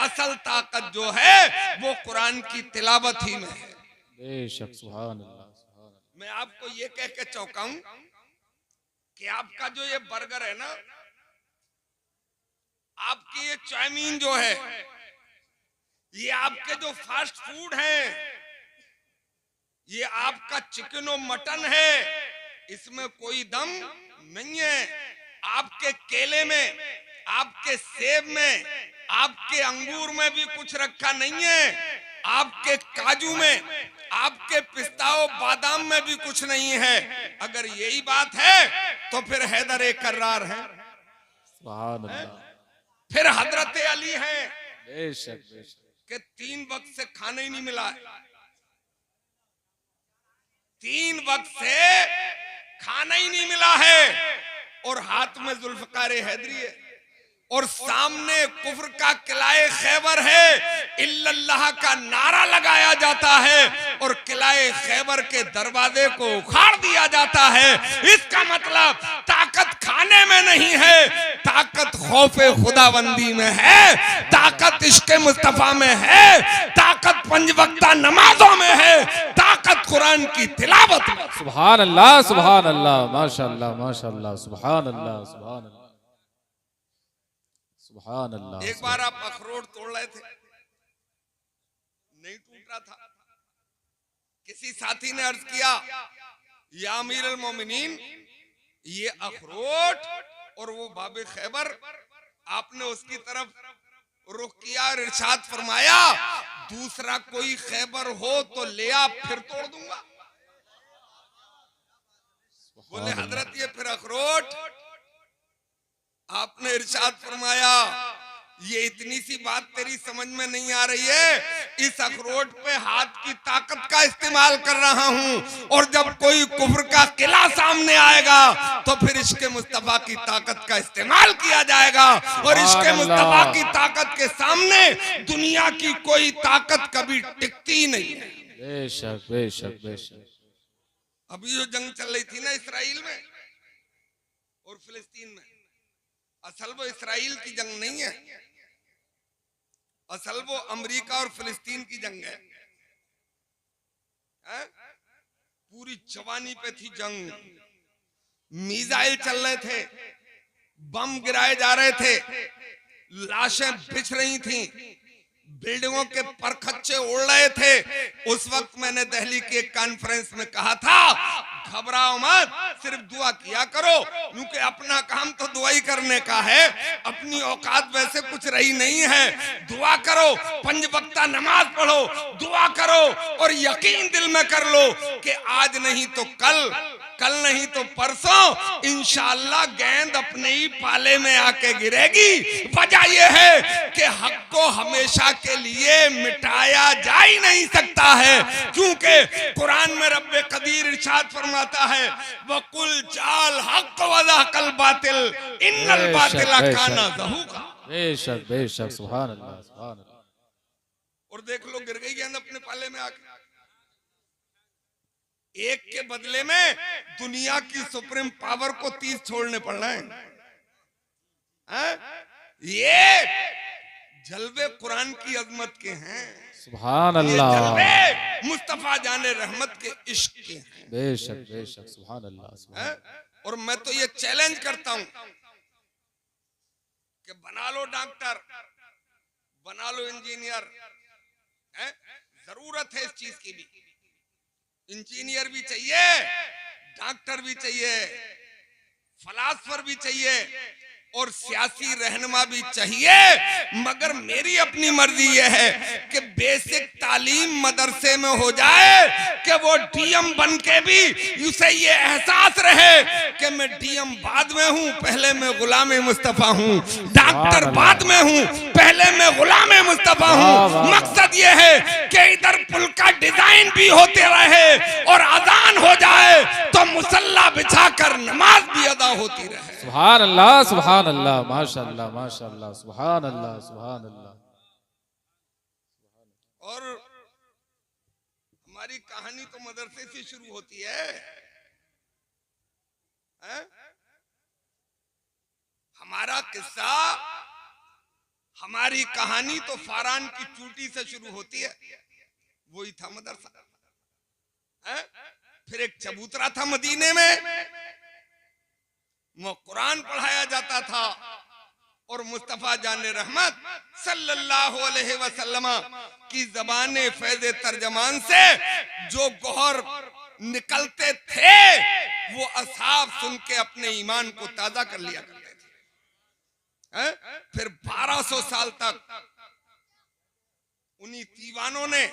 असल ताकत जो है वो कुरान की तिलावत ही में है। बेशक, सुभान अल्लाह, सुभान अल्लाह। मैं आपको ये कह के चौंकाऊं कि आपका जो ये बर्गर है ना, आपकी ये चाउमीन जो है, ये आपके जो फास्ट फूड है, ये आपका चिकन और मटन है, इसमें कोई दम नहीं है। आपके केले में, आपके सेब में, आपके अंगूर में भी कुछ रखा नहीं है, आपके काजू में, आपके पिस्ताओ बादाम में भी कुछ नहीं है। अगर यही बात है तो फिर हैदर कर्रार है, सुभान अल्लाह। फिर हजरत अली है बेशक, बेशक। कि 3 वक्त से खाना ही नहीं मिला है, 3 वक्त से खाना ही नहीं मिला है, और हाथ में जुल्फकार हैदरी है, और सामने कुफ्र का किलाए खैबर है, इल्लल्लाह का नारा लगाया जाता है, और किलाए खैबर के दरवाजे को उखाड़ दिया जाता है। इसका मतलब ताकत खाने में नहीं है, ताकत खौफे खुदाबंदी में है, ताकत इश्क़ मुस्तफा में है, ताकत 5 वक्ता नमाजों में है, ताकत कुरान की तिलावत में। सुभान अल्लाह, सुभान अल्लाह, माशाअल्लाह, माशाअल्लाह, सुभान अल्लाह, सुभान अल्लाह, सुभान अल्लाह। एक बार आप अखरोट तोड़ रहे थे, नहीं टूट रहा था, किसी साथी ने अर्ज किया, या अमीर अल मोमिनीन, ये अखरोट और वो बाबे खैबर, आपने उसकी तरफ रुख किया और इरशाद फरमाया, दूसरा कोई खैबर हो तो ले आ, फिर तोड़ दूंगा। बोले हजरत ये फिर अखरोट, आपने इरशाद फरमाया, ये इतनी सी बात तेरी समझ में नहीं आ रही है, इस अखरोट पे हाथ की ताकत का इस्तेमाल कर रहा हूं, और जब कोई कुफ्र का किला सामने आएगा तो फिर इश्क़ मुस्तफा की ताकत का इस्तेमाल किया जाएगा, और इश्क़ मुस्तफा की ताकत के सामने दुनिया की कोई ताकत कभी टिकती नहीं है। बेशक, बेशक, बेशक। अभी जो जंग चल रही थी ना इसराइल में और फिलिस्तीन में, असल वो इसराइल की जंग नहीं है, असल वो अमेरिका और फिलिस्तीन की जंग है। पूरी जवानी पे थी जंग, मिसाइल चल रहे थे, बम गिराए जा रहे थे, लाशें बिछ रही थी, बिल्डिंगों के परखच्चे उड़ रहे थे। उस वक्त मैंने दिल्ली की एक कॉन्फ्रेंस में कहा था, घबराओ मत, सिर्फ दुआ किया करो, क्योंकि अपना काम तो दुआ ही करने का है, अपनी औकात वैसे कुछ रही नहीं है। दुआ करो, 5 वक्ता नमाज पढ़ो, दुआ करो, और यकीन दिल में कर लो कि आज नहीं तो कल, कल नहीं तो परसों इंशाअल्लाह गेंद अपने ही पाले में आके गिरेगी। वजह यह है कि हक को हमेशा के लिए मिटाया जा ही नहीं सकता है, क्योंकि कुरान में रब्बे कदीर इरशाद फरमाता है, वकुल जाल हक वज़हकल बातिल इन्नल बातिला काना ज़हूका। बेशक, बेशक, सुभान अल्लाह, सुभान अल्लाह। और देख लो गिर गई गेंद अपने पाले में आके, एक के बदले में दुनिया की सुप्रीम पावर को 30 छोड़ने पड़ रहे हैं। ये जलवे कुरान की अजमत के हैं, सुभान अल्लाह, जलवे मुस्तफा जाने रहमत के इश्क के हैं। बेशक, बेशक, सुभान अल्लाह, सुभान। और मैं तो ये चैलेंज करता हूं कि बना लो डॉक्टर, बना लो इंजीनियर, जरूरत है इस चीज की भी, इंजीनियर भी चाहिए, डॉक्टर भी चाहिए, फलासफर भी चाहिए, और सियासी रहनुमा भी चाहिए, मगर मेरी अपनी मर्जी यह है कि बेसिक तालीम मदरसे में हो जाए कि वो डीएम बन के भी उसे ये एहसास रहे कि मैं डीएम बाद में हूं, पहले मैं गुलाम मुस्तफा हूं, डॉक्टर बाद में हूं, पहले मैं गुलाम मुस्तफा हूं। मकसद ये है कि इधर पुल का डिजाइन भी होते रहे, और अजान हो जाए तो मुसल्ला बिछाकर नमाज भी अदा होती रहे। सुभान अल्लाह, सुभान अल्लाह, माशाअल्लाह, माशाअल्लाह, सुभान अल्लाह, सुभान अल्लाह। और हमारी कहानी तो मदरसे से शुरू होती है, हमारा किस्सा हमारी कहानी तो फारान की चूटी से शुरू होती है, वही था मदरसा। फिर एक चबूतरा था मदीने में, वो कुरान पढ़ाया जाता था और मुस्तफा जाने रहमत सल्लल्लाहु अलैहि वसल्लम की ज़बाने फैज़ तर्जमान से जो गौहर निकलते थे वो असहाब सुन के अपने ईमान को ताजा कर लिया करते थे। फिर 1200 साल तक उन्हीं दीवानों ने,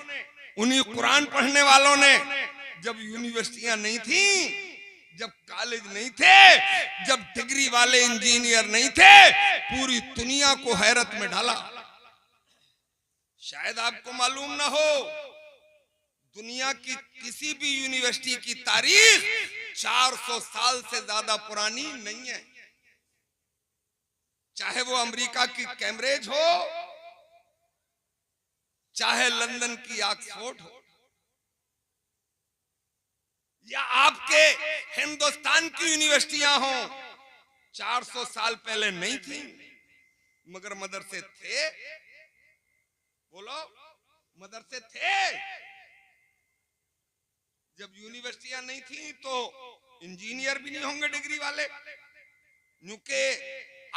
उन्हीं कुरान पढ़ने वालों ने, जब यूनिवर्सिटियां नहीं थी, जब कॉलेज नहीं थे, जब डिग्री वाले इंजीनियर नहीं थे, पूरी दुनिया को हैरत में डाला। शायद आपको मालूम ना हो, दुनिया की किसी भी यूनिवर्सिटी की तारीख 400 साल से ज्यादा पुरानी नहीं है। चाहे वो अमेरिका की कैम्ब्रिज हो, चाहे लंदन की ऑक्सफोर्ड हो, या आपके हिंदुस्तान की यूनिवर्सिटियां हो, 400 साल पहले नहीं थी, मगर मदरसे थे। बोलो, मदरसे थे। जब यूनिवर्सिटियां नहीं थी तो इंजीनियर भी नहीं होंगे डिग्री वाले, क्योंकि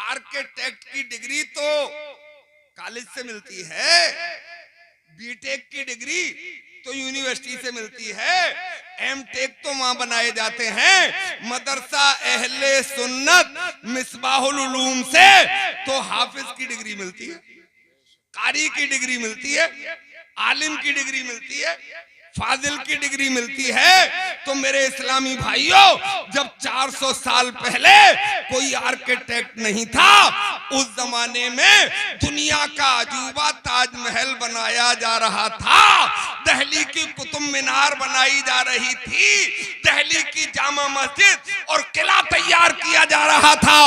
आर्किटेक्ट की डिग्री तो कॉलेज से मिलती है, बीटेक की डिग्री तो यूनिवर्सिटी से मिलती है, एमटेक तो वहां बनाए जाते हैं। मदरसा अहले सुन्नत मिसबाहुल उलूम से तो हाफिज की डिग्री मिलती है, कारी की डिग्री मिलती है, आलिम की डिग्री मिलती है, फाजिल की डिग्री मिलती है। तो मेरे इस्लामी भाइयों, जब 400 साल पहले कोई आर्किटेक्ट नहीं था, उस जमाने में दुनिया का अजूबा ताजमहल बनाया जा रहा था, दिल्ली की कुतुब मीनार बनाई जा रही थी, दिल्ली की जामा मस्जिद और किला तैयार किया जा रहा था।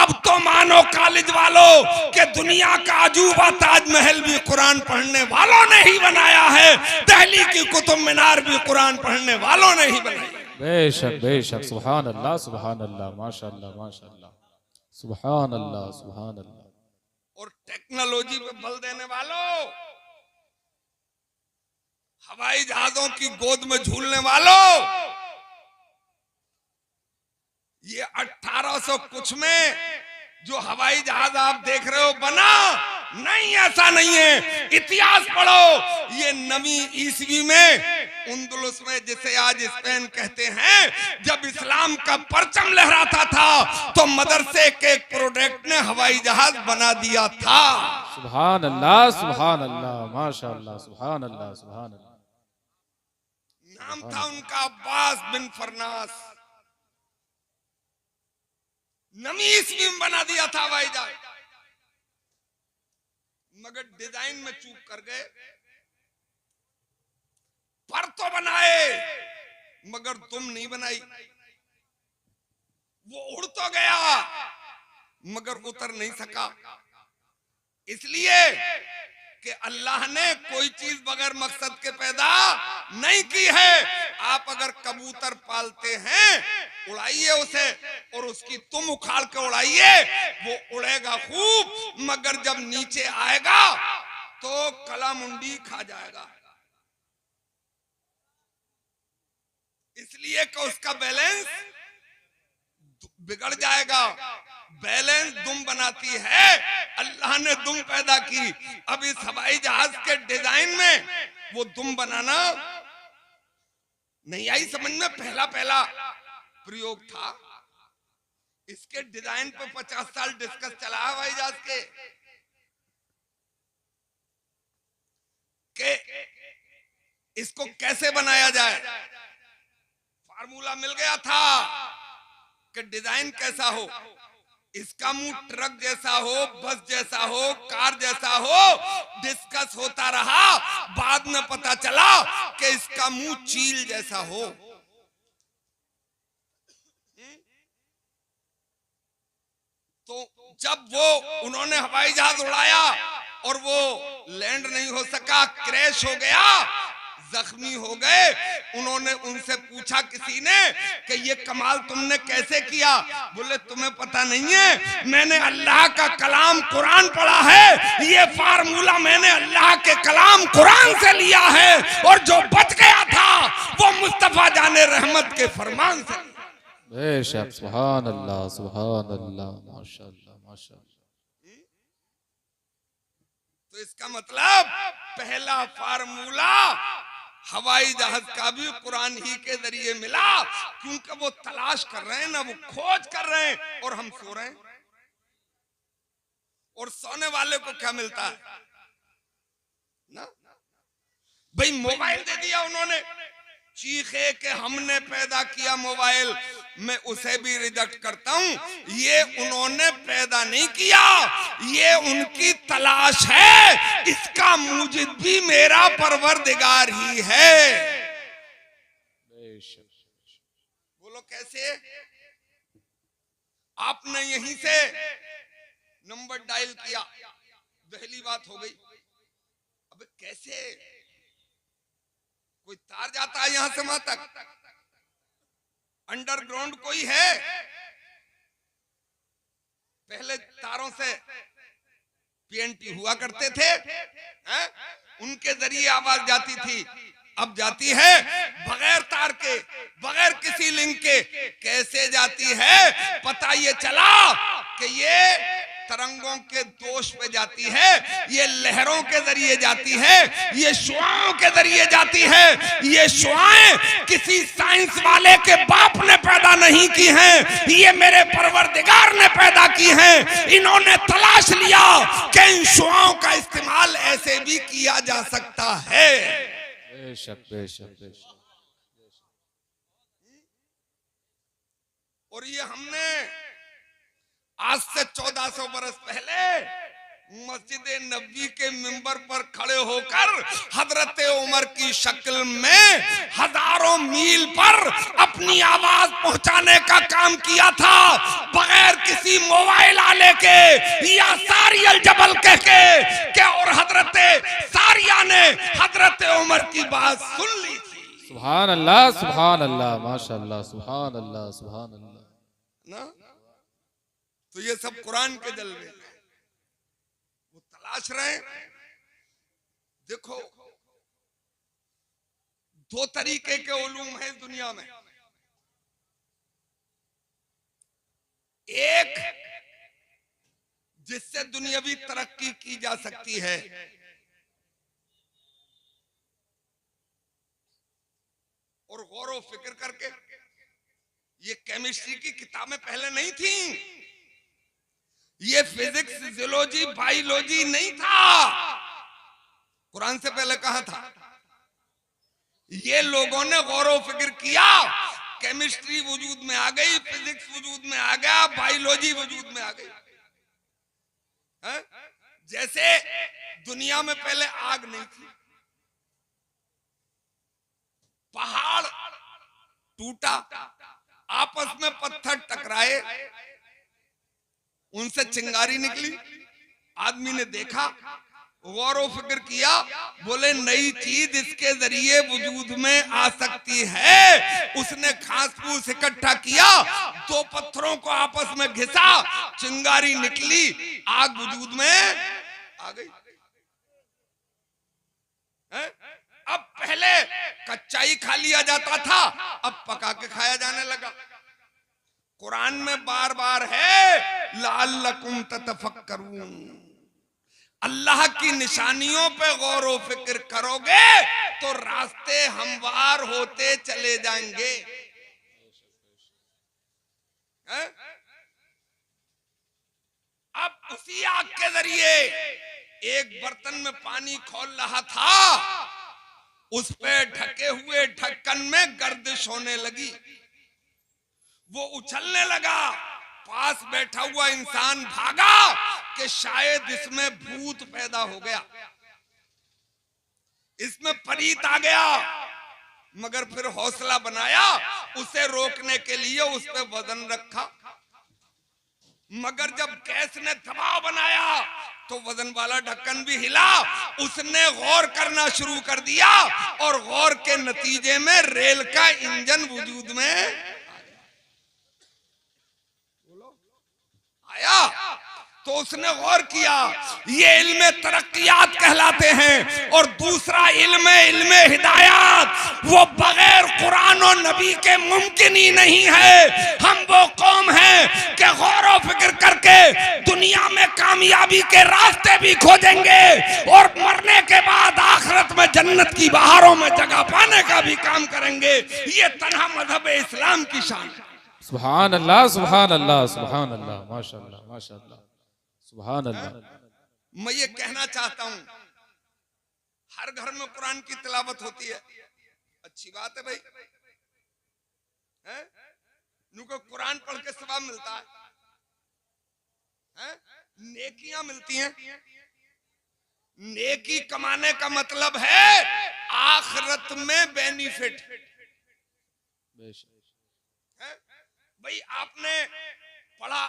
अब तो मानो कॉलेज वालों के दुनिया का अजूबा ताजमहल भी कुरान पढ़ने वालों ने ही बनाया है, दिल्ली की कुतुब मीनार भी कुरान पढ़ने वालों ने ही बनाई। बेशक बेशक, सुभान अल्लाह सुभान अल्लाह, माशाअल्लाह माशाअल्लाह, सुभान अल्लाह सुभान अल्लाह। और टेक्नोलॉजी पे बल देने वालों, हवाई जहाजों की गोद में झूलने वालों, ये 1800 कुछ में जो हवाई जहाज आप देख रहे हो बना नहीं, ऐसा नहीं है। इतिहास पढ़ो, ये 9वीं ईस्वी में उंदुलुस में, जिसे आज स्पेन कहते हैं, जब इस्लाम का परचम लहराता था तो मदरसे के एक प्रोडक्ट ने हवाई जहाज बना दिया था। सुभान अल्लाह सुभान अल्लाह, माशाअल्लाह, सुभान अल्लाह सुभान अल्लाह। नाम था उनका अब्बास बिन फरनास। 9वीं ईस्वी में बना दिया था हवाई जहाज, मगर डिजाइन में चूक कर गए। पर तो बनाए मगर तुम नहीं बनाई। वो उड़ तो गया मगर उतर नहीं सका, इसलिए कि अल्लाह ने कोई चीज बगैर मकसद के पैदा नहीं की है। आप अगर कबूतर पालते हैं, उड़ाइए उसे और उसकी तुम उखाड़ के उड़ाइए, वो उड़ेगा खूब, मगर जब नीचे आएगा तो कला मुंडी खा जाएगा, इसलिए कि उसका बैलेंस बिगड़ जाएगा। बैलेंस दुम बनाती है, अल्लाह ने दुम पैदा की। अब इस हवाई जहाज के डिजाइन में वो दुम बनाना नहीं आई समझ में, पहला पहला प्रयोग था। इसके डिजाइन पे 50 साल डिस्कस चला हवाई जहाज के इसको कैसे बनाया जाए। फार्मूला मिल गया था कि डिजाइन कैसा हो, इसका मुंह ट्रक जैसा हो, बस जैसा हो, कार जैसा हो। डिस्कस होता रहा, बाद में पता चला कि इसका मुंह चील जैसा हो। तो जब वो उन्होंने हवाई जहाज उड़ाया और वो लैंड नहीं हो सका, क्रैश हो गया, जख्मी हो गए। उन्होंने उनसे पूछा किसी ने कि ये कमाल तुमने कैसे किया? बोले तुम्हें पता नहीं है, मैंने अल्लाह का कलाम कुरान पढ़ा है, ये फार्मूला मैंने अल्लाह के कलाम कुरान से लिया है, और जो बच गया था वो मुस्तफा जाने रहमत के फरमान से। बेशक, सुभान अल्लाह, सुभान अल्लाह, माशाअल्लाह, माशाअल्लाह। तो इसका मतलब पहला फार्मूला हवाई जहाज का भी कुरान ही के जरिए मिला, क्योंकि वो तलाश कर रहे हैं ना, वो खोज कर रहे हैं, और हम सो रहे हैं। और सोने वाले को क्या मिलता है ना? भाई मोबाइल दे दिया उन्होंने, चीखे के हमने पैदा किया मोबाइल। मैं उसे भी रिजेक्ट करता हूं, ये उन्होंने पैदा नहीं किया, ये उनकी तलाश है, इसका मूजिद भी मेरा परवरदिगार ही है। बोलो कैसे? आपने यहीं से नंबर डायल किया, पहली बात हो गई। अब कैसे? कोई तार जाता है यहां से वहां तक, अंडरग्राउंड कोई है? पहले तारों से पीएनटी हुआ करते थे, उनके जरिए आवाज जाती थी, अब जाती है बगैर तार के, बगैर किसी लिंक के। कैसे जाती है? पता ये चला कि ये तरंगों के दोष पे जाती है, ये लहरों के जरिए जाती है, ये शुआओं के जरिए जाती है। ये शुआएं किसी साइंस वाले के बाप ने पैदा नहीं की हैं, ये मेरे परवरदिगार ने पैदा की हैं। इन्होंने तलाश लिया कि इन शुआओं का इस्तेमाल ऐसे भी किया जा सकता है। बेशक, बेशक, बेशक। और ये हमने आज से 1400 बरस पहले मस्जिद नबी के मिंबर पर खड़े होकर हजरत उमर की शक्ल में हजारों मील पर अपनी आवाज पहुंचाने का काम किया था, बगैर किसी मोबाइल आले के या सारियल जबल कह के और हजरत सारिया ने हजरत उमर की बात सुन ली थी। सुभान अल्लाह, सुभान अल्लाह, माशाअल्लाह, सुभान अल्लाह, सुभान अल्लाह ना। तो ये सब कुरान के जलवे हैं, वो तलाश रहे हैं। देखो, दो तरीके के उलूम है इस दुनिया में। एक जिससे दुनियावी तरक्की की जा सकती है, और गौर व फिक्र करके, ये केमिस्ट्री की किताबें पहले नहीं थी, ये फिजिक्स, जियोलॉजी, बायोलॉजी नहीं था। कुरान से पहले कहां था? ये लोगों ने गौर व फिक्र किया, केमिस्ट्री वजूद में आ गई, फिजिक्स वजूद में आ गया, बायोलॉजी वजूद में आ गई। जैसे दुनिया में पहले आग नहीं थी, पहाड़ टूटा, आपस में पत्थर टकराए, उनसे चिंगारी निकली, आदमी ने देखा, गौर व फिक्र किया, बोले नई चीज इसके जरिए वजूद में आ सकती है। उसने घास फूस इकट्ठा किया, दो पत्थरों को आपस में घिसा, चिंगारी निकली, आग वजूद में आ गई। अब पहले कच्चा ही खा लिया जाता था, अब पका के खाया जाने लगा। कुरान में बार बार है लअल्लकुम ततफक्करून, अल्लाह की निशानियों पे गौर व फिक्र करोगे तो रास्ते हमवार होते चले जाएंगे। अब उसी आग के जरिए एक बर्तन में पानी खोल रहा था, उस पे ढके हुए ढक्कन में गर्दिश होने लगी, वो उछलने लगा, पास बैठा हुआ इंसान भागा कि शायद इसमें भूत पैदा हो गया, इसमें परीत आ गया, मगर फिर हौसला बनाया, उसे रोकने के लिए उस पे वजन रखा। मगर जब गैस ने दबाव बनाया तो वजन वाला ढक्कन भी हिला, उसने गौर करना शुरू कर दिया और गौर के नतीजे में रेल का इंजन वजूद में आया। तो उसने गौर किया, ये इल्म तरक्कियात कहलाते हैं। और दूसरा इल्म हिदायत, वो बगैर कुरान और नबी के मुमकिन ही नहीं है। हम वो कौम हैं कि गौर और फिक्र करके दुनिया में कामयाबी के रास्ते भी खोजेंगे और मरने के बाद आखिरत में जन्नत की बहारों में जगह पाने का भी काम करेंगे। ये तन्हा मजहब इस्लाम की शान है। सुभान अल्लाह, सुभान अल्लाह, सुभान अल्लाह, माशाअल्लाह, माशाअल्लाह, सुभान अल्लाह। मैं ये कहना चाहता हूं, हर घर में कुरान की तिलावत होती है, अच्छी बात है भाई, हैं? नुको कुरान पढ़ के सवाब मिलता है, हैं? नेकियां मिलती हैं। नेकी कमाने का मतलब है आखिरत में बेनिफिट। भाई आपने पढ़ा,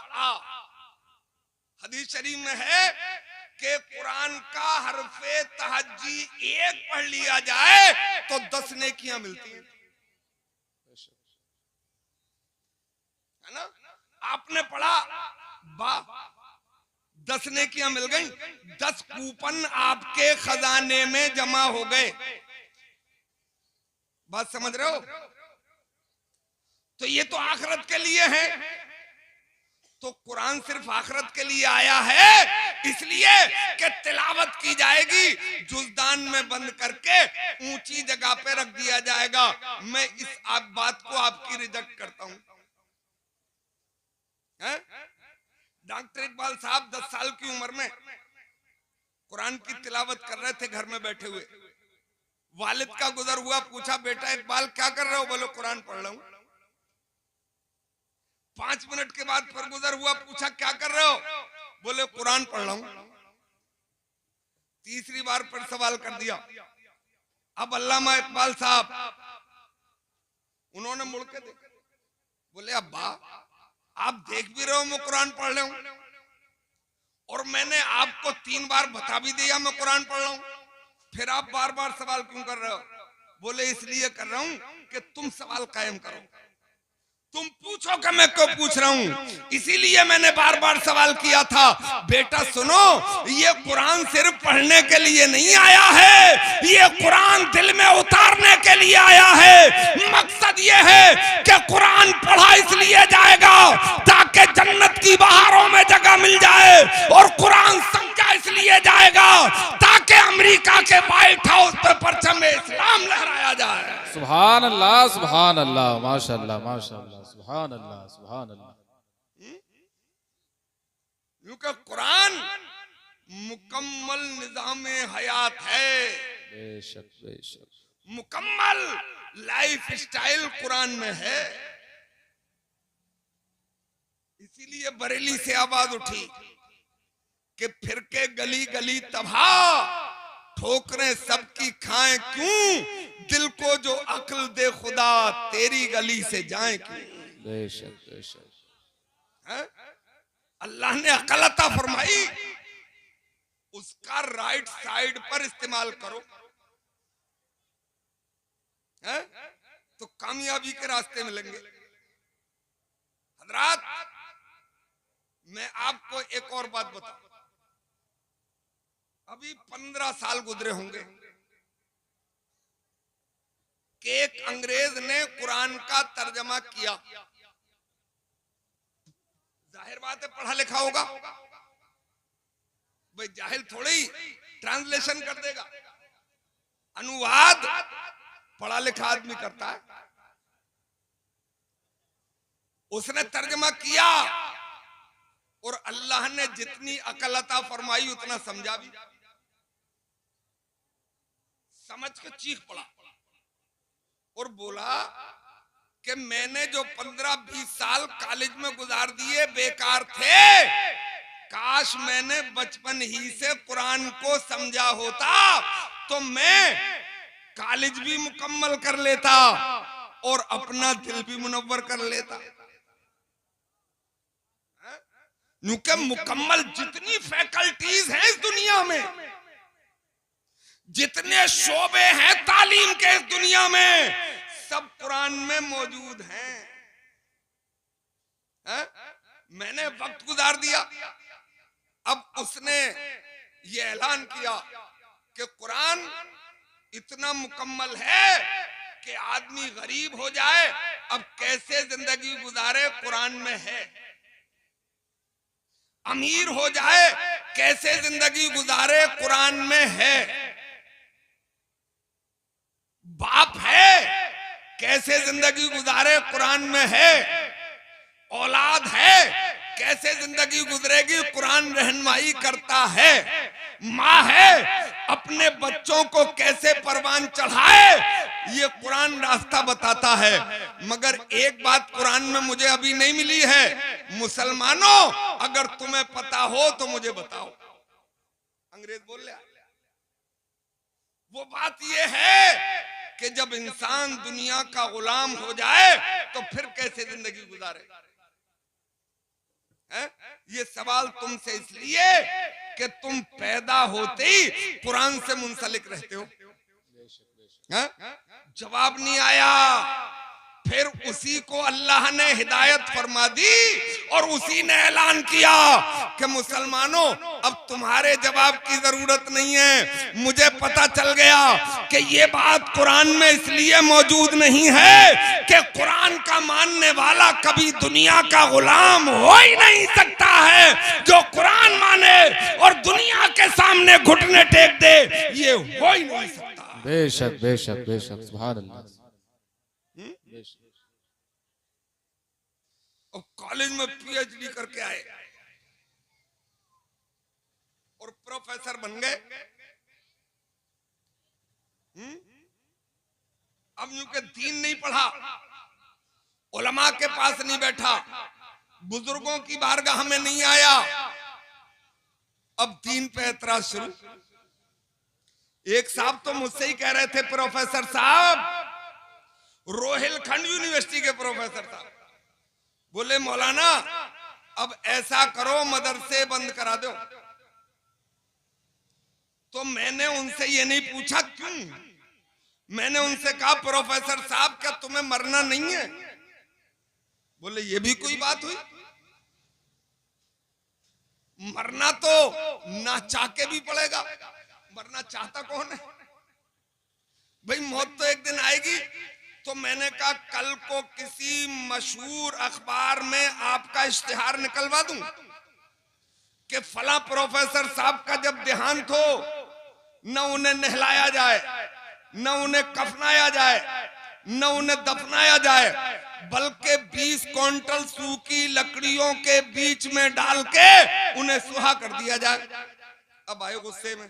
हदीस शरीफ में है कि कुरान का हरफे तहज्जी एक पढ़ लिया जाए तो 10 नेकियां मिलती हैं, है ना? आपने पढ़ा, 10 नेकियां मिल गई, 10 कूपन आपके खजाने में जमा हो गए। बात समझ रहे हो? तो ये तो आखिरत के लिए है। तो कुरान सिर्फ आखिरत के लिए आया है इसलिए कि तिलावत की जाएगी, जुज़दान में बंद करके ऊंची जगह पे रख दिया जाएगा। मैं इस बात को आपकी रिजेक्ट करता हूं। डॉक्टर इकबाल साहब 10 साल की उम्र में कुरान की तिलावत कर रहे थे घर में बैठे हुए। वालिद का गुजर हुआ, पूछा बेटा इकबाल क्या कर रहे हो? बोलो कुरान पढ़ रहा हूं। 5 मिनट के बाद फिर गुजर हुआ, पूछा क्या कर रहे हो? बोले कुरान पढ़ रहा हूं। तीसरी बार फिर सवाल कर दिया। अब अल्लामा इकबाल साहब उन्होंने मुड़ के देखा, बोले अब्बा आप देख भी रहे हो मैं कुरान पढ़ रहा हूं, और मैंने आपको 3 बार बता भी दिया मैं कुरान पढ़ रहा हूं, फिर आप बार बार सवाल क्यों कर रहे हो? बोले इसलिए कर रहा हूं कि तुम सवाल कायम करो, तुम पूछो कि मैं क्यों पूछ रहा हूं, इसीलिए मैंने बार बार सवाल किया था। बेटा सुनो, ये कुरान सिर्फ पढ़ने के लिए नहीं आया है, ये कुरान दिल में उतारने के लिए आया है। मकसद ये है कि कुरान पढ़ा इसलिए जाएगा ताकि जन्नत की बहारों में जगह मिल जाए, और कुरान समझा इसलिए जाएगा ताकि अमेरिका के व्हाइट हाउस पे परचम इस्लाम लहराया जाए। सुभान अल्लाह, सुभान अल्लाह, माशाअल्लाह, माशाअल्लाह, सुभान अल्लाह, सुभान अल्लाह। क्योंकि कुरान मुकम्मल निजाम हयात है, बेशक बेशक, मुकम्मल लाइफ स्टाइल कुरान में है। इसीलिए बरेली से आवाज उठी कि फिर के गली गली तबाह, ठोकरें सबकी खाएं क्यों, दिल को जो अक्ल दे खुदा तेरी गली से जाए क्यों। बेशक बेशक। अल्लाह ने अक्ल अता फरमाई, उसका राइट साइड पर इस्तेमाल करो, तो कामयाबी के रास्ते मिलेंगे। हजरात, मैं आपको एक और बात बताऊं, अभी 15 साल गुजरे होंगे कि एक अंग्रेज ने कुरान का तर्जमा किया। जाहिर बात है पढ़ा लिखा होगा, भाई जाहिल थोड़ी ट्रांसलेशन कर देगा, अनुवाद पढ़ा लिखा आदमी करता है। उसने तर्जमा किया और अल्लाह ने जितनी अकल अता फरमाई उतना समझा भी, समझ के चीख पड़ा और बोला कि मैंने जो 15-20 साल कॉलेज में गुजार दिए बेकार थे, काश मैंने बचपन ही से कुरान को समझा होता तो मैं कॉलेज भी मुकम्मल कर लेता और अपना दिल भी मुनव्वर कर लेता। क्योंकि मुकम्मल जितनी फैकल्टीज हैं इस दुनिया में, जितने शोबे हैं तालीम के इस दुनिया में, सब कुरान में मौजूद हैं। मैंने वक्त गुजार दिया, अब उसने ये ऐलान किया कि कुरान इतना मुकम्मल है कि आदमी गरीब हो जाए अब कैसे जिंदगी गुजारे कुरान में है, अमीर हो जाए कैसे जिंदगी गुजारे कुरान में है, बाप है कैसे जिंदगी गुजारे कुरान में है, औलाद है कैसे जिंदगी गुजरेगी कुरान रहनुमाई करता है, माँ है अपने बच्चों को कैसे परवान चढ़ाए ये कुरान रास्ता बताता है। मगर एक बात कुरान में मुझे अभी नहीं मिली है, मुसलमानों अगर तुम्हें पता हो तो मुझे बताओ। अंग्रेज बोल रहा, वो बात ये है कि जब इंसान दुनिया का गुलाम हो जाए तो फिर कैसे जिंदगी गुजारे। ये सवाल तुमसे इसलिए कि तुम पैदा होते ही कुरान से मुंसलिक रहते हो। जवाब नहीं आया, फिर उसी को अल्लाह ने हिदायत फरमा दी और उसी ने ऐलान किया कि मुसलमानों अब तुम्हारे जवाब की जरूरत नहीं है, मुझे पता चल गया कि ये बात कुरान में इसलिए मौजूद नहीं है कि कुरान का मानने वाला कभी दुनिया का गुलाम हो ही नहीं सकता है। जो कुरान माने और दुनिया के सामने घुटने टेक दे ये हो ही नहीं सकता। बेशक बेशक बेशक, सुभान अल्लाह। और कॉलेज में पीएचडी करके आए और प्रोफेसर बन गए। अब यूं के दीन नहीं पढ़ा, उलमा के पास नहीं बैठा, बुजुर्गों की बारगाह में नहीं आया, अब दीन पे एतराज शुरू। एक साहब तो मुझसे ही कह रहे थे, प्रोफेसर साहब, रोहिलखंड यूनिवर्सिटी के प्रोफेसर साहब, बोले मौलाना अब ऐसा करो मदरसे बंद करा दो। तो मैंने उनसे ये नहीं पूछा क्यों, मैंने उनसे कहा प्रोफेसर साहब क्या तुम्हें मरना नहीं है? बोले ये भी कोई बात हुई, मरना तो ना चाह के भी पड़ेगा, मरना चाहता कौन है भाई, मौत तो एक दिन आएगी। तो मैंने कहा कल को किसी मशहूर अखबार में आपका इश्तिहार निकलवा दूं कि फला प्रोफेसर साहब का जब देहांत हो न उन्हें नहलाया जाए, न उन्हें कफनाया जाए, न उन्हें दफनाया जाए, बल्कि 20 क्विंटल सूखी लकड़ियों के बीच में डाल के उन्हें सुहा कर दिया जाए। अब आए गुस्से में,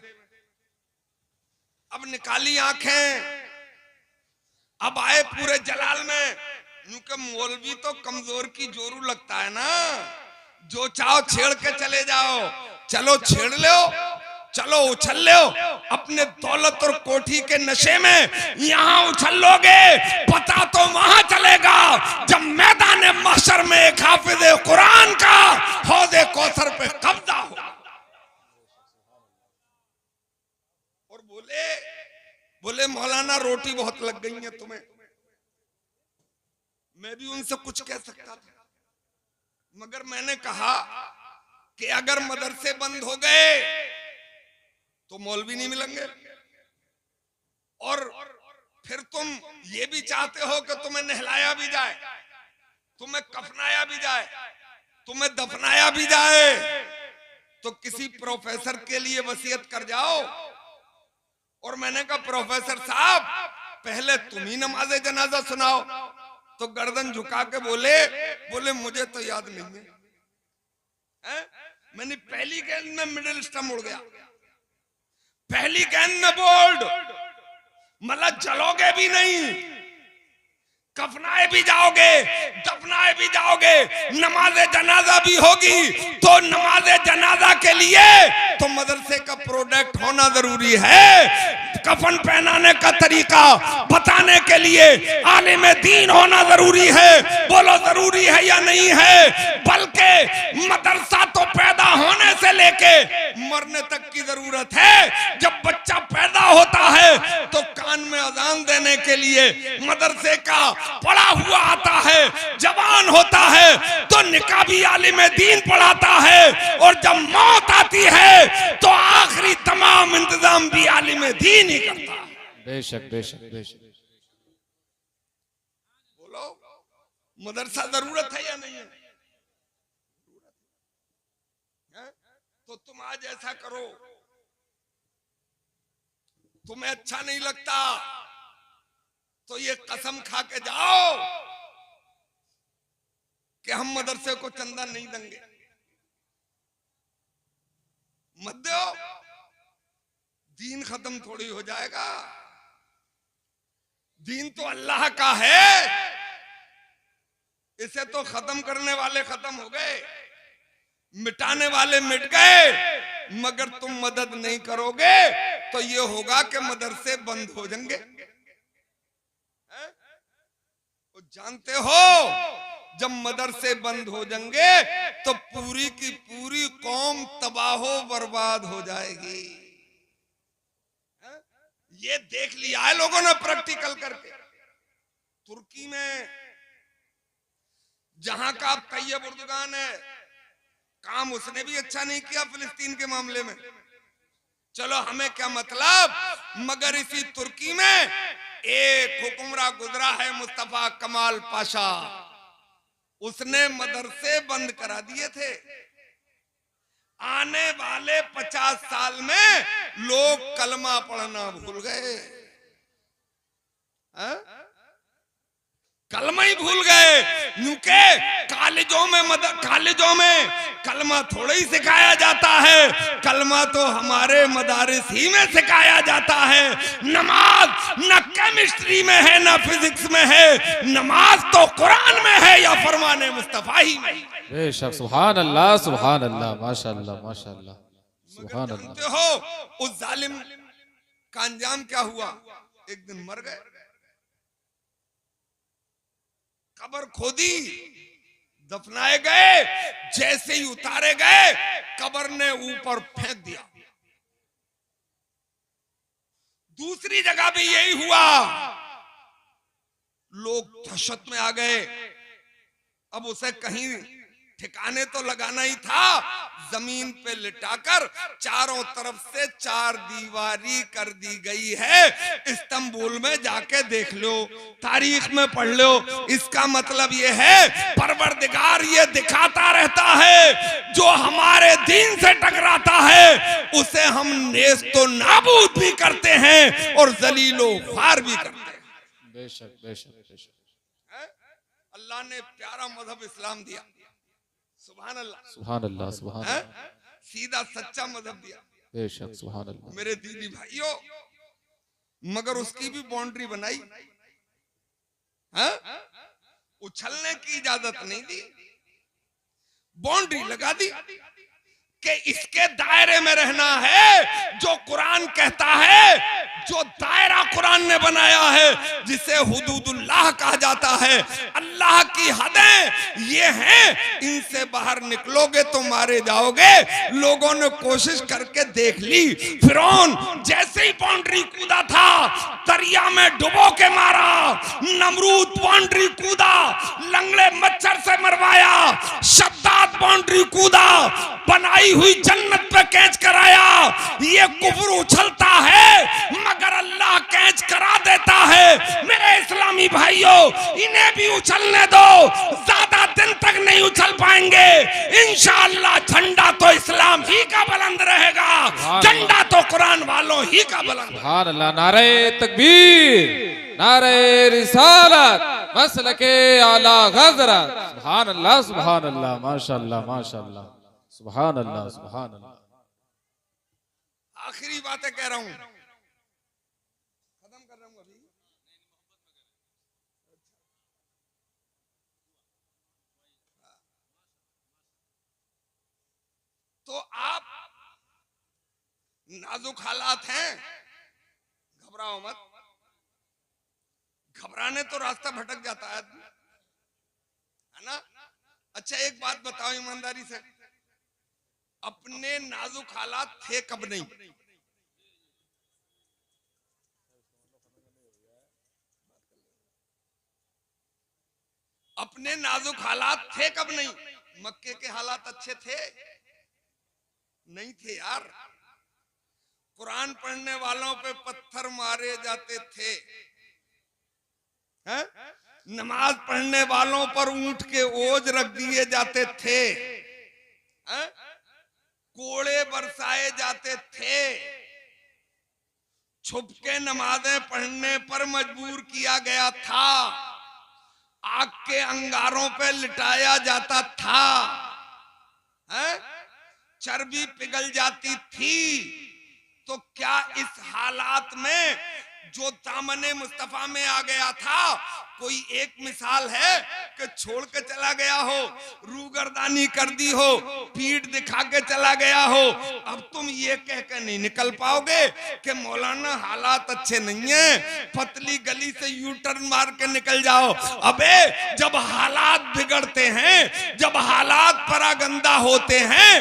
अब निकाली आंखें, अब आए पूरे जलाल में। क्योंकि मौलवी तो कमजोर की जोरू लगता है ना, जो चाहो छेड़ के चले जाओ, चलो छेड़ लो, चलो उछल लो, अपने दौलत और कोठी के नशे में यहां उछल लोगे, पता तो वहां चलेगा जब मैदान महशर में एक हाफिज कुरान का हौज़े कौसर पे कब्जा हो। और बोले मौलाना रोटी बहुत लग गई है तुम्हें। मैं भी उनसे कुछ कह सकता था, मगर मैंने कहा कि अगर मदरसे बंद हो गए तो मौलवी नहीं मिलेंगे, और फिर तुम ये भी चाहते हो कि तुम्हें नहलाया भी जाए, तुम्हें कफनाया भी जाए, तुम्हें दफनाया भी जाए, तो किसी प्रोफेसर के लिए वसीयत कर जाओ। और मैंने कहा प्रोफेसर साहब पहले तुम ही नमाज़े जनाजा सुनाओ। तो गर्दन झुका के बोले मुझे तो याद नहीं है। मैंने पहली गेंद में मिडिल स्टंप उड़ गया, पहली गेंद में बोल्ड, मतलब चलोगे भी नहीं, कफनाए भी जाओगे, दफनाए भी जाओगे, नमाज़े जनाजा भी होगी। तो नमाज़े जनाजा के लिए तो मदरसे का प्रोडक्ट होना जरूरी है। कफन पहनाने का तरीका बताने के लिए आलिम दीन होना जरूरी है। बोलो जरूरी है या नहीं है? बल्कि मदरसा तो पैदा होने से लेके मरने तक की जरूरत है। जब बच्चा पैदा होता है तो कान में अजान देने के लिए मदरसे का पढ़ा हुआ आता है। जवान होता है तो निकाबी आलिम दीन पढ़ाता है, और जब मौत आती है तो आखिरी तमाम इंतजाम भी आलिम दीन ही करता है। बेशक बेशक बेशक। बोलो मदरसा जरूरत है या नहीं है? तो तुम आज ऐसा करो, तुम्हें अच्छा नहीं लगता तो ये कसम खा के जाओ कि हम मदरसे को चंदा नहीं देंगे। मत दो, दीन खत्म थोड़ी हो जाएगा। दीन तो अल्लाह का है, इसे तो खत्म करने वाले खत्म हो गए, मिटाने वाले मिट गए। मगर तुम मदद नहीं करोगे तो ये होगा कि मदरसे बंद हो जाएंगे। तो जानते हो जब मदरसे बंद हो जाएंगे तो पूरी की पूरी कौम तबाहो बर्बाद हो जाएगी। ये देख लिया है लोगों ने प्रैक्टिकल करके। तुर्की में जहां का तैयब उर्दुगान है, काम उसने भी अच्छा नहीं किया फिलिस्तीन के मामले में। चलो हमें क्या मतलब, मगर इसी तुर्की में एक हुक्मरान गुजरा है मुस्तफा कमाल पाशा, उसने मदरसे बंद करा दिए थे। आने वाले 50 साल में लोग कलमा पढ़ना भूल गए, कलमा ही भूल गए। क्योंकि कॉलेजों में कलमा थोड़ा ही सिखाया जाता है, कलमा तो हमारे मदारिस ही में सिखाया जाता है। नमाज न केमिस्ट्री में है न फिजिक्स में है, नमाज तो कुरान में है या फरमाने मुस्तफा ही में। बेशक सुभान अल्लाह सुभान अल्लाह, माशाअल्लाह माशाअल्लाह सुभान अल्लाह। जानते हो उस जालिम का अंजाम क्या हुआ? एक दिन मर गए, कब्र खोदी, दफनाए गए, जैसे ही उतारे गए कब्र ने ऊपर फेंक दिया। दूसरी जगह भी यही हुआ, लोग दहशत में आ गए। अब उसे कहीं ठिकाने तो लगाना ही था, जमीन पे लिटाकर चारों तरफ से 4 दीवारी कर दी गई है। इस्तांबुल में जाके देख लो, तारीख में पढ़ लो। इसका मतलब ये है परवरदिगार ये दिखाता रहता है जो हमारे दीन से टकराता है उसे हम नेस्तो नाबूद भी करते हैं और जलीलो ख्वार भी करते हैं। बेशक बेशक बेशक। अल्लाह ने प्यारा मजहब इस्लाम दिया, सुभान अल्लाह सुभान अल्लाह सुभान अल्लाह। सीधा सच्चा मजहब दिया, बेशक सुभान अल्लाह। मेरे दीदी भाइयों, मगर उसकी भी बाउंड्री बनाई, उछलने की इजाजत नहीं दी, बाउंड्री लगा दी कि इसके दायरे में रहना है। जो कुरान कहता है, जो दायरा कुरान ने बनाया है जिसे हुदूदुल्लाह कहा जाता है, अल्लाह की हदें ये हैं, इनसे बाहर निकलोगे तो मारे जाओगे। लोगों ने कोशिश करके देख ली, फिरौन जैसे ही बाउंड्री कूदा था दरिया में डुबो के मारा, नमरूद बाउंड्री कूदा लंगड़े मच्छर से मरवाया, शद्दाद बाउंड्री कूदा बनाई हुई जन्नत पे कैच कराया। ये कुफ्र उछलता है मगर अल्लाह कैच करा देता है। मेरे इस्लामी भाइयों, इन्हें भी उछलने दो, ज्यादा दिन तक नहीं उछल पाएंगे। इंशाअल्लाह झंडा तो इस्लाम ही का बुलंद रहेगा, झंडा तो कुरान वालों ही का बुलंद। सुभान अल्लाह, नारे तकबीर, नारे रिसालत, मसलके आला हज़रत। सुभान अल्लाह सुभान अल्लाह, माशाअल्लाह माशाअल्लाह, सुभान अल्लाह सुभान अल्लाह। आखिरी बातें कह रहा हूं, खत्म कर रहा हूं अभी। तो आप नाजुक हालात हैं, जाने तो रास्ता भटक जाता है आदमी, है ना। अच्छा एक बात बताओ ईमानदारी से, अपने नाजुक हालात थे कब नहीं? अपने नाजुक हालात थे कब नहीं? मक्के के हालात अच्छे थे? नहीं थे यार। कुरान पढ़ने वालों पे पत्थर मारे जाते थे, हैं? नमाज पढ़ने वालों पर ऊंट के ओज रख दिए जाते थे, हैं? कोड़े बरसाए जाते थे, छुप के नमाजें पढ़ने पर मजबूर किया गया था, आग के अंगारों पे लिटाया जाता था, हैं? चर्बी पिघल जाती थी। तो क्या इस हालात में जो दामने मुस्तफा में आ गया था कोई एक मिसाल है कि छोड़ के चला गया हो, रूगर्दानी कर दी हो, पीठ दिखा के चला गया हो? अब तुम ये कह के नहीं निकल पाओगे कि मौलाना हालात अच्छे नहीं हैं, पतली गली से यू टर्न मार के निकल जाओ। अबे जब हालात बिगड़ते हैं, जब हालात परागंदा होते हैं,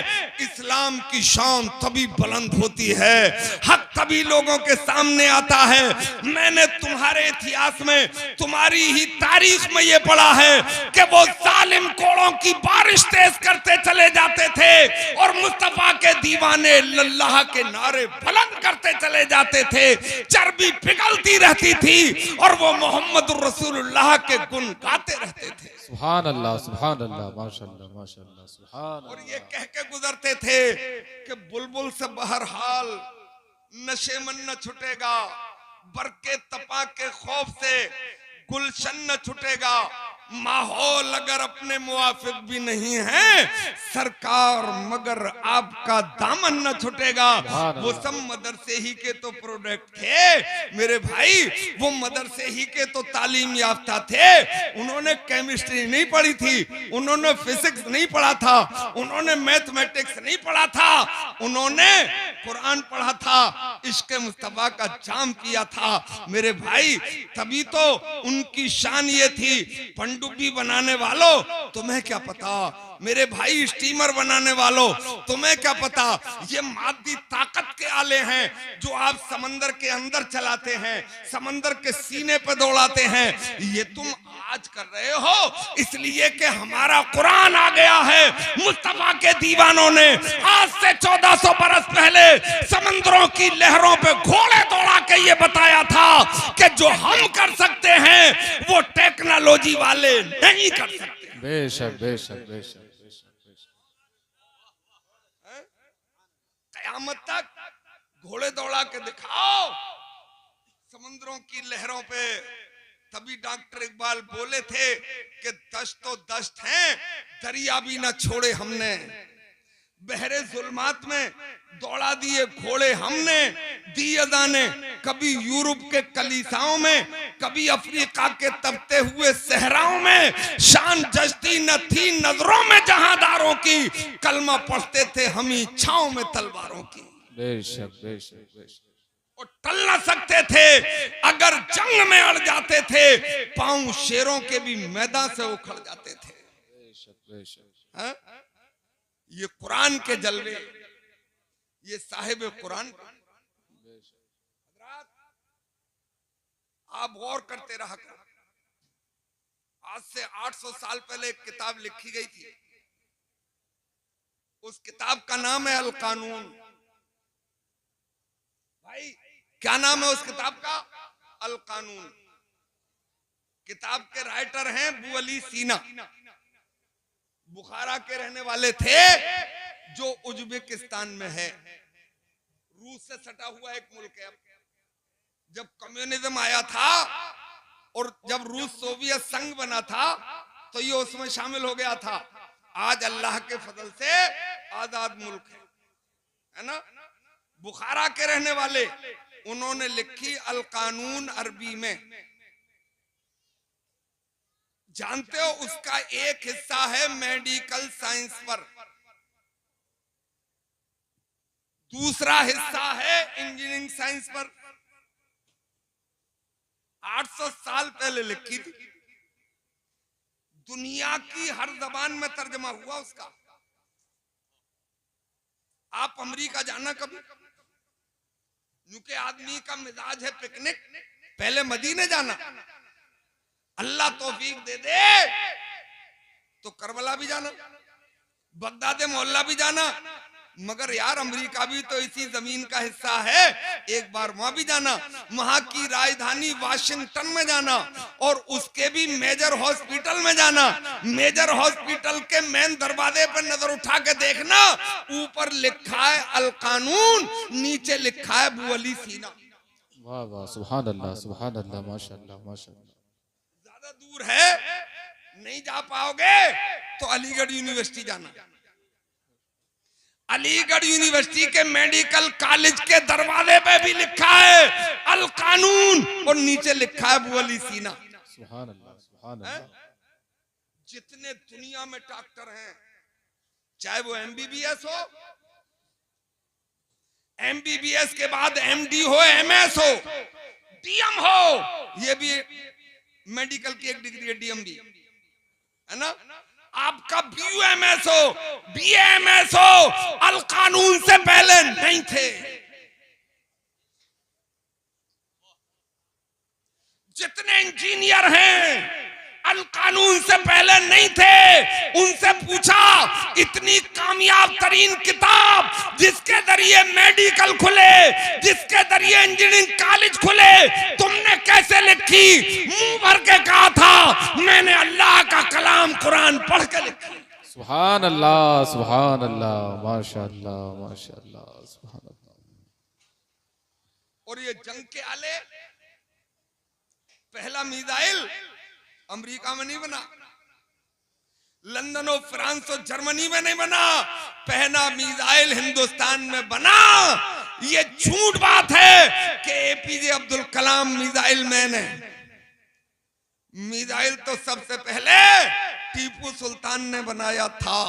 इस्लाम की शान तभी बुलंद होती है, हक तभी लोगों के सामने आता है। मैंने तुम्हारे इतिहास में, तुम्हारी ही तारीख में ये पढ़ा है कि वो जालिम कोड़ों की बारिश तेज करते चले जाते थे और मुस्तफा के दीवाने अल्लाह के नारे बुलंद करते चले जाते थे, चर्बी पिघलती रहती थी और वो मोहम्मद रसूलुल्लाह के गुण गाते रहते थे। सुभान अल्लाह, सुभान अल्लाह, माशाअल्लाह, माशाअल्लाह, सुभान। और ये कह के गुजरते थे कि बुलबुल से बहरहाल नशे मन न छुटेगा, बरके तपा के खौफ से गुलशन न छुटेगा, माहौल अगर अपने मुआफिक भी नहीं है सरकार मगर आपका दामन न छुटेगा। वो सब मदरसे ही के तो प्रोडक्ट थे मेरे भाई, वो मदरसे ही के तो तालीम याफ्ता थे। उन्होंने केमिस्ट्री नहीं पढ़ी थी, उन्होंने फिजिक्स नहीं पढ़ा था, उन्होंने मैथमेटिक्स नहीं पढ़ा था, उन्होंने कुरान पढ़ा था, इश्क मुस्तफा का जाम किया था मेरे भाई। तभी तो उनकी शान ये थी, पनडुब्बी बनाने वालों तुम्हें क्या पता मेरे भाई, स्टीमर बनाने वालों तुम्हें क्या पता, ये मादी ताकत के आले हैं जो आप समंदर के अंदर चलाते हैं, समंदर के सीने पे दौड़ाते हैं। ये तुम आज कर रहे हो इसलिए कि हमारा कुरान आ गया है। मुस्तफा के दीवानों ने आज से 1400 बरस पहले समंदरों की लहरों पे घोड़े दौड़ा के ये बताया था कि जो हम कर सकते हैं वो टेक्नोलॉजी वाले नहीं कर सकते। बेशक बेशक बेशक। कयामत तक घोड़े दौड़ा के दिखाओ समुद्रों की लहरों पे। तभी डॉक्टर इकबाल बोले थे कि दश्त तो दश्त हैं, दरिया भी ना छोड़े हमने, बहरे जुल्मात में दौड़ा दिए घोड़े हमने, दी अदाने कभी यूरोप के कलीसाओं में, कभी अफ्रीका के तपते हुए सहराओं में, शान जस्ती न थी नजरों में जहांदारों की, कलमा पढ़ते थे हम ही छाओं में तलवारों की। बेशक बेशक बेशक। और टल न सकते थे अगर जंग में अड़ जाते थे, पांव शेरों के भी मैदान से उखड़ जाते थे। बेशक बेशक। हाँ? ये कुरान के जलवे, ये साहिब कुरान। आप गौर करते रहा करो, आज से 800 साल पहले एक किताब लिखी गई थी, उस किताब का नाम है अल कानून। भाई क्या नाम है उस किताब का? अल कानून। किताब के राइटर हैं अबू अली सीना, बुखारा के रहने वाले थे जो उज्बेकिस्तान में है, रूस से सटा हुआ एक मुल्क है। जब कम्युनिज्म आया था और जब रूस सोवियत संघ बना था तो ये उसमें शामिल हो गया था। आज अल्लाह के फजल से आजाद मुल्क है ना। बुखारा के रहने वाले, उन्होंने लिखी अल कानून अरबी में। जानते हो उसका एक हिस्सा है मेडिकल साइंस पर, दूसरा हिस्सा है इंजीनियरिंग साइंस पर। 800 साल पहले लिखी थी। दुनिया की हर जबान में तर्जमा हुआ उसका। आप अमेरिका जाना कभी, क्योंकि आदमी का मिजाज है पिकनिक, पहले मदीने जाना। अल्लाह तौफीक दे दे तो करबला भी जाना, बगदाद मोहल्ला भी जाना। मगर यार अमेरिका भी तो इसी जमीन का हिस्सा है, एक बार वहां भी जाना। वहां की राजधानी वाशिंगटन में जाना और उसके भी मेजर हॉस्पिटल में जाना। मेजर हॉस्पिटल के मेन दरवाजे पर नजर उठा के देखना, ऊपर लिखा है अल कानून, नीचे लिखा है अबू अली सीना। वाह वाह, सुभान अल्लाह, माशाअल्लाह माशाअल्लाह। ज्यादा दूर है, नहीं जा पाओगे तो अलीगढ़ यूनिवर्सिटी जाना। अलीगढ़ यूनिवर्सिटी के मेडिकल कॉलेज के दरवाजे पे भी लिखा है अल कानून और नीचे लिखा है अबू अली सीना। सुभान अल्लाह, सुभान अल्लाह। जितने दुनिया में डॉक्टर हैं, चाहे वो एमबीबीएस हो, एमबीबीएस के बाद एमडी हो, एमएस हो, डीएम हो, ये भी मेडिकल की एक डिग्री है, डीएमडी है ना। आपका बीयूएमएस हो, बीएमएस हो, अल कानून से पहले नहीं थे। जितने इंजीनियर हैं अल कानून से पहले नहीं थे। उनसे पूछा, इतनी कामयाब तरीन किताब जिसके जरिए मेडिकल खुले, जिसके जरिए इंजीनियरिंग कॉलेज खुले, तुमने कैसे लिखी? मुंह भर के कहा था, मैंने अल्लाह का कलाम कुरान पढ़ के लिखा। सुभान अल्लाह, सुभान अल्लाह, माशाअल्लाह माशाअल्लाह, सुभान अल्लाह। और ये जंग के आले, पहला मिसाइल अमेरिका में नहीं बना, लंदन और फ्रांस और जर्मनी में नहीं बना, पहला मिसाइल हिंदुस्तान में बना। ये झूठ बात है कि APJ Abdul Kalam missile man है। मिसाइल तो सबसे पहले टीपू सुल्तान ने बनाया था।